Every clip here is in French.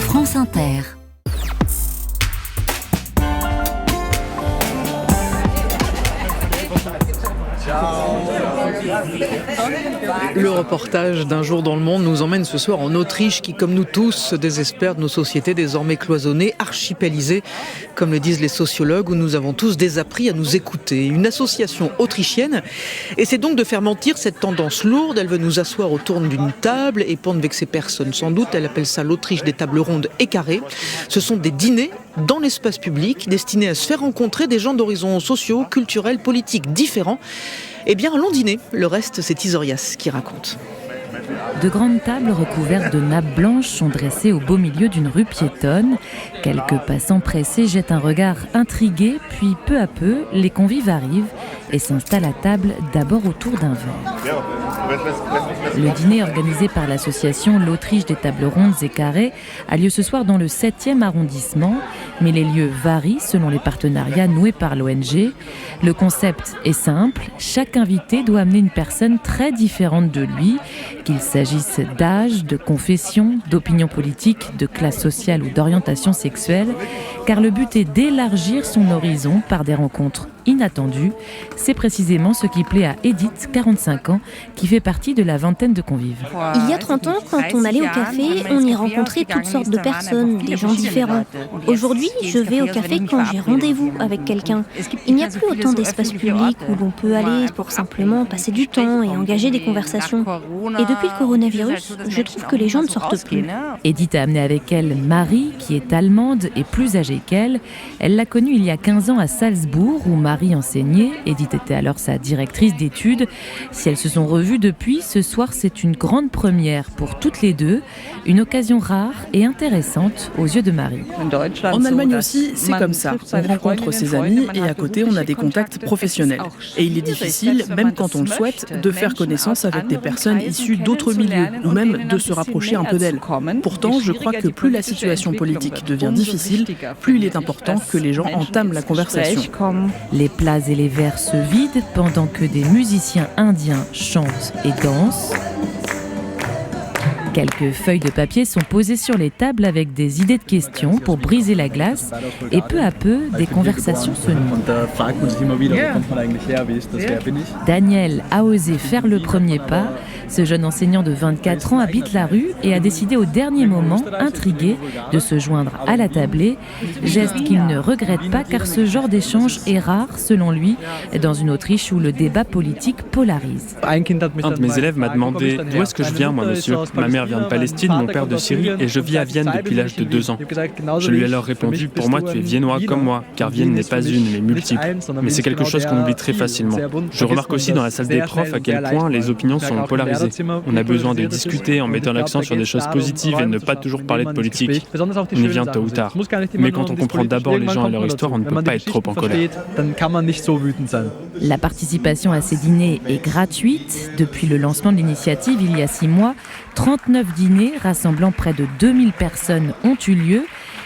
France Inter. Le reportage d'Un jour dans le monde nous emmène ce soir en Autriche qui, comme nous tous, se désespère de nos sociétés désormais cloisonnées, archipélisées, comme le disent les sociologues, où nous avons tous désappris à nous écouter. Une association autrichienne essaie donc de faire mentir cette tendance lourde. Elle veut nous asseoir autour d'une table et pour ne vexer personne sans doute. Elle appelle ça l'Autriche des tables rondes et carrées. Ce sont des dîners dans l'espace public destinés à se faire rencontrer des gens d'horizons sociaux, culturels, politiques différents. Eh bien, allons dîner. Le reste, c'est Isorias qui raconte. De grandes tables recouvertes de nappes blanches sont dressées au beau milieu d'une rue piétonne. Quelques passants pressés jettent un regard intrigué, puis peu à peu, les convives arrivent et s'installent à table d'abord autour d'un verre. Le dîner organisé par l'association L'Autriche des tables rondes et carrées a lieu ce soir dans le 7e arrondissement, mais les lieux varient selon les partenariats noués par l'ONG. Le concept est simple, chaque invité doit amener une personne très différente de lui, qu'il s'agisse d'âge, de confession, d'opinion politique, de classe sociale ou d'orientation sexuelle, car le but est d'élargir son horizon par des rencontres inattendues. C'est précisément ce qui plaît à Edith, 45 ans, qui fait partie de la vingtaine de convives. Il y a 30 ans, quand on allait au café, on y rencontrait toutes sortes de personnes, des gens différents. Aujourd'hui, je vais au café quand j'ai rendez-vous avec quelqu'un. Il n'y a plus autant d'espace public où l'on peut aller pour simplement passer du temps et engager des conversations. Et depuis le coronavirus, je trouve que les gens ne sortent plus. Edith a amené avec elle Marie, qui est allemande et plus âgée qu'elle. Elle l'a connue il y a 15 ans à Salzbourg, où Marie enseignait. Edith était alors sa directrice d'études. Si elles se sont revues depuis, ce soir c'est une grande première pour toutes les deux, une occasion rare et intéressante aux yeux de Marie. En Allemagne aussi, c'est comme ça. On rencontre ses amis et à côté on a des contacts professionnels. Et il est difficile, même quand on le souhaite, de faire connaissance avec des personnes issues d'autres milieux ou même de se rapprocher un peu d'elles. Pourtant, je crois que plus la situation politique devient difficile, plus il est important que les gens entament la conversation. Les plats et les verres se vident pendant que des musiciens indiens chantent et dansent. Quelques feuilles de papier sont posées sur les tables avec des idées de questions pour briser la glace et peu à peu, des conversations se nouent. Daniel a osé faire le premier pas. Ce jeune enseignant de 24 ans habite la rue et a décidé au dernier moment, intrigué, de se joindre à la tablée. Geste qu'il ne regrette pas car ce genre d'échange est rare, selon lui, dans une Autriche où le débat politique polarise. Un de mes élèves m'a demandé « D'où est-ce que je viens, moi, monsieur ? Ma mère vient de Palestine, mon père de Syrie, et je vis à Vienne depuis l'âge de 2 ans. » Je lui ai alors répondu « Pour moi, tu es viennois comme moi, car Vienne n'est pas une, mais multiple. Mais c'est quelque chose qu'on oublie très facilement. Je remarque aussi dans la salle des profs à quel point les opinions sont polarisées. On a besoin de discuter en mettant l'accent sur des choses positives et ne pas toujours parler de politique. On y vient tôt ou tard. Mais quand on comprend d'abord les gens et leur histoire, on ne peut pas être trop en colère. » La participation à ces dîners est gratuite. Depuis le lancement de l'initiative, il y a 6 mois, 39 dîners rassemblant près de 2000 personnes ont eu lieu.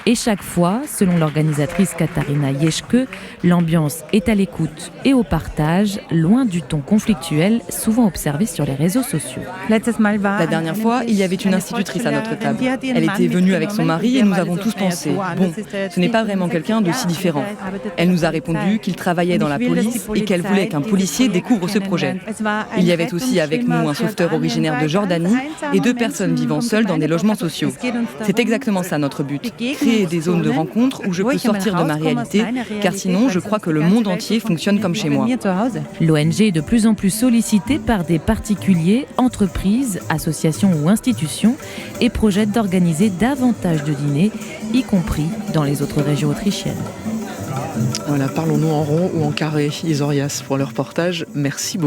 Et chaque fois, selon l'organisatrice Katharina Jeschke, l'ambiance est à l'écoute et au partage, loin du ton conflictuel souvent observé sur les réseaux sociaux. La dernière fois, il y avait une institutrice à notre table. Elle était venue avec son mari et nous avons tous pensé « Bon, ce n'est pas vraiment quelqu'un de si différent ». Elle nous a répondu qu'il travaillait dans la police et qu'elle voulait qu'un policier découvre ce projet. Il y avait aussi avec nous un sauveteur originaire de Jordanie et 2 personnes vivant seules dans des logements sociaux. C'est exactement ça notre but, créer des zones de rencontre où je peux sortir de ma réalité, car sinon je crois que le monde entier fonctionne comme chez moi. L'ONG est de plus en plus sollicitée par des particuliers, entreprises, associations ou institutions et projette d'organiser davantage de dîners, y compris dans les autres régions autrichiennes. Voilà, parlons-nous en rond ou en carré, Isorias, pour le reportage. Merci beaucoup.